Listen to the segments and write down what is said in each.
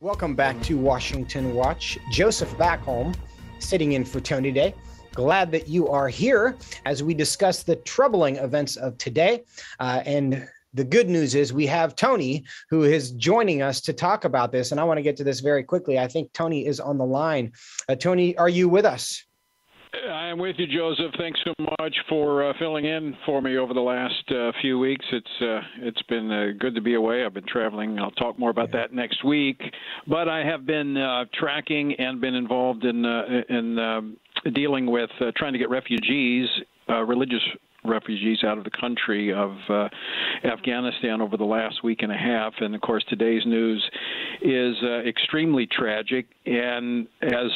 Welcome back to Washington Watch. Joseph Backholm sitting in for Tony Day. Glad that you are here as we discuss the troubling events of today. And the good news is we have Tony who is joining us to talk about this. And I want to get to this very quickly. I think Tony is on the line. Tony, are you with us? I'm with you, Joseph. Thanks so much for filling in for me over the last few weeks. It's been good to be away. I've been traveling. I'll talk more about that next week. But I have been tracking and been involved in dealing with trying to get refugees, religious refugees, out of the country of Afghanistan over the last week and a half. And, of course, today's news is extremely tragic and, as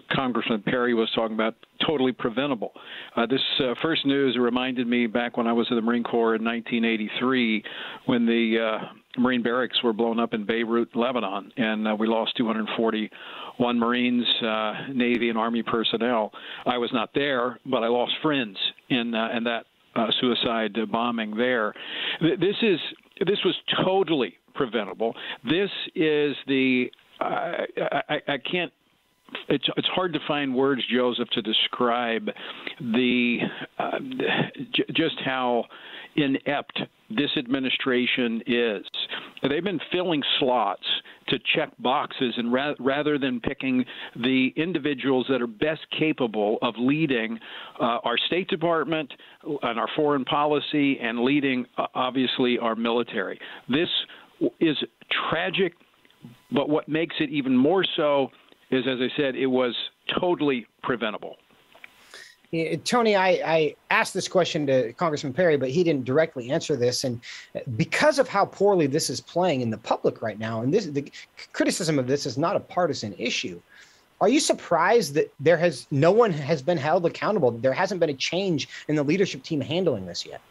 Congressman Perry was talking about, totally preventable. This first news reminded me back when I was in the Marine Corps in 1983 when the Marine barracks were blown up in Beirut, Lebanon, and we lost 241 Marines, Navy, and Army personnel. I was not there, but I lost friends in that suicide bombing there. This was totally preventable. This is the I can't. It's hard to find words, Joseph, to describe just how inept this administration is. They've been filling slots to check boxes, and rather than picking the individuals that are best capable of leading our State Department and our foreign policy and leading, obviously, our military. This is tragic, but what makes it even more so is, as I said, it was totally preventable. Tony, I asked this question to Congressman Perry, but he didn't directly answer this. And because of how poorly this is playing in the public right now, and the criticism of this is not a partisan issue, are you surprised that no one has been held accountable? There hasn't been a change in the leadership team handling this yet?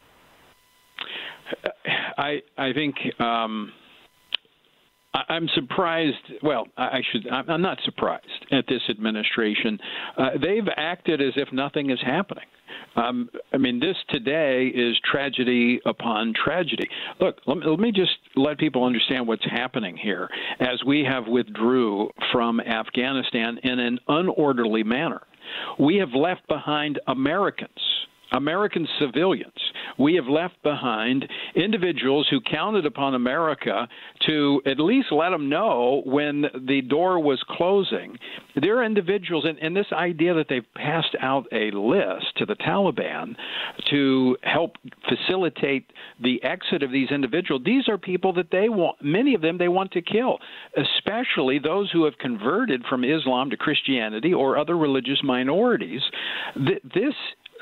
I think I'm surprised. Well, I'm not surprised at this administration. They've acted as if nothing is happening. I mean, this today is tragedy upon tragedy. Look, let me just let people understand what's happening here as we have withdrew from Afghanistan in an unorderly manner. We have left behind American civilians. We have left behind individuals who counted upon America to at least let them know when the door was closing. There are individuals, and this idea that they've passed out a list to the Taliban to help facilitate the exit of these individuals, these are people that they want, many of them they want to kill, especially those who have converted from Islam to Christianity or other religious minorities.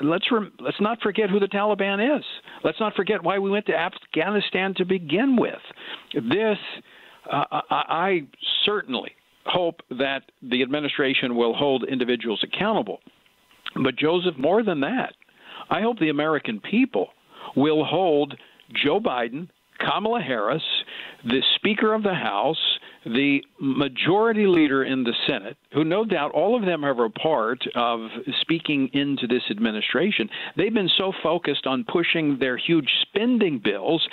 Let's not forget who the Taliban is. Let's not forget why we went to Afghanistan to begin with. I certainly hope that the administration will hold individuals accountable. But, Joseph, more than that, I hope the American people will hold Joe Biden, Kamala Harris, the Speaker of the House, the majority leader in the Senate, who no doubt all of them are a part of speaking into this administration. They've been so focused on pushing their huge spending bills,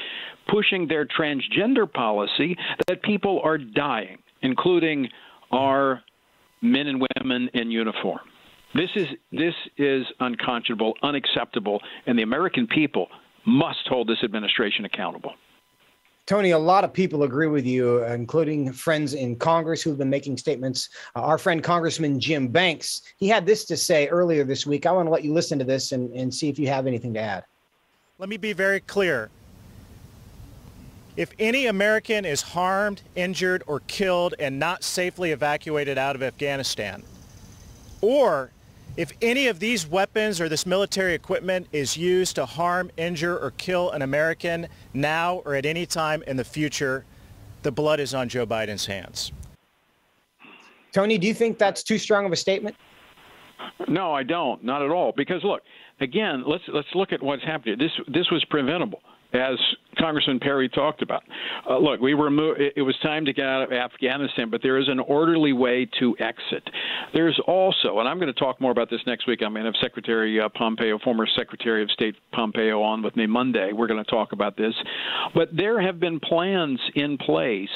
pushing their transgender policy, that people are dying, including our men and women in uniform. This is unconscionable, unacceptable, and the American people must hold this administration accountable. Tony, a lot of people agree with you, including friends in Congress who have been making statements. Our friend Congressman Jim Banks, he had this to say earlier this week. I want to let you listen to this and see if you have anything to add. Let me be very clear. If any American is harmed, injured, or killed and not safely evacuated out of Afghanistan, or if any of these weapons or this military equipment is used to harm, injure, or kill an American now or at any time in the future, the blood is on Joe Biden's hands. Tony, do you think that's too strong of a statement? No, I don't. Not at all. Because, look, again, let's look at what's happening. This was preventable. as Congressman Perry talked about. Look, it was time to get out of Afghanistan, but there is an orderly way to exit. There's also, and I'm going to talk more about this next week. I'm going to have Secretary Pompeo, former Secretary of State Pompeo, on with me Monday. We're going to talk about this. But there have been plans in place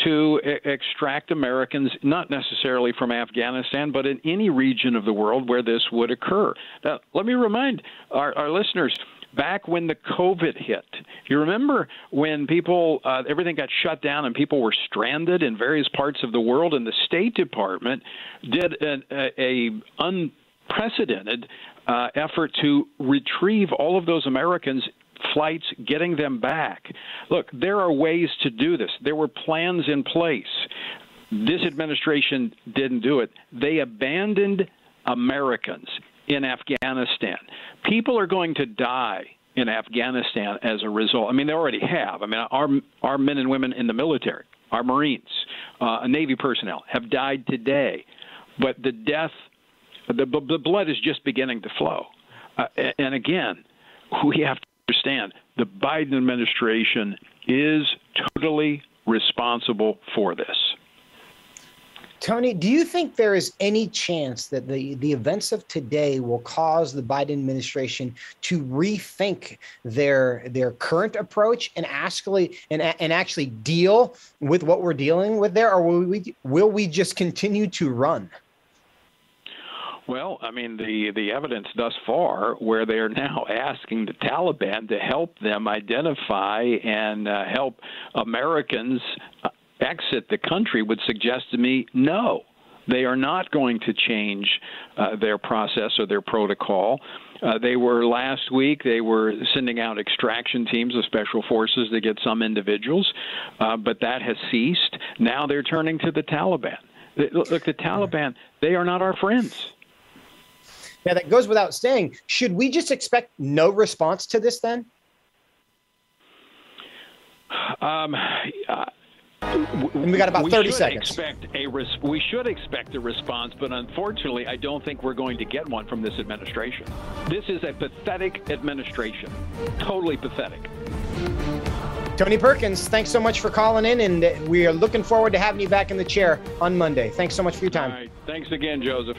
to extract Americans, not necessarily from Afghanistan, but in any region of the world where this would occur. Now, let me remind our listeners, back when the COVID hit, you remember when people, everything got shut down and people were stranded in various parts of the world, and the State Department did a unprecedented effort to retrieve all of those Americans, flights, getting them back. Look, there are ways to do this. There were plans in place. This administration didn't do it. They abandoned Americans in Afghanistan. People are going to die in Afghanistan as a result. I mean, they already have. I mean, our men and women in the military, our Marines, Navy personnel have died today. But the death, the blood is just beginning to flow. And again, we have to understand the Biden administration is totally responsible for this. Tony, do you think there is any chance that the events of today will cause the Biden administration to rethink their current approach and actually deal with what we're dealing with there, or will we just continue to run? Well, I mean, the evidence thus far, where they are now asking the Taliban to help them identify and help Americans exit the country, would suggest to me, no, they are not going to change their process or their protocol. Last week, they were sending out extraction teams of special forces to get some individuals, but that has ceased. Now they're turning to the Taliban. Look, the Taliban, they are not our friends. Now, that goes without saying. Should we just expect no response to this then? We got about 30 seconds. We should expect a response, but unfortunately, I don't think we're going to get one from this administration. This is a pathetic administration. Totally pathetic. Tony Perkins, thanks so much for calling in, and we are looking forward to having you back in the chair on Monday. Thanks so much for your time. All right. Thanks again, Joseph.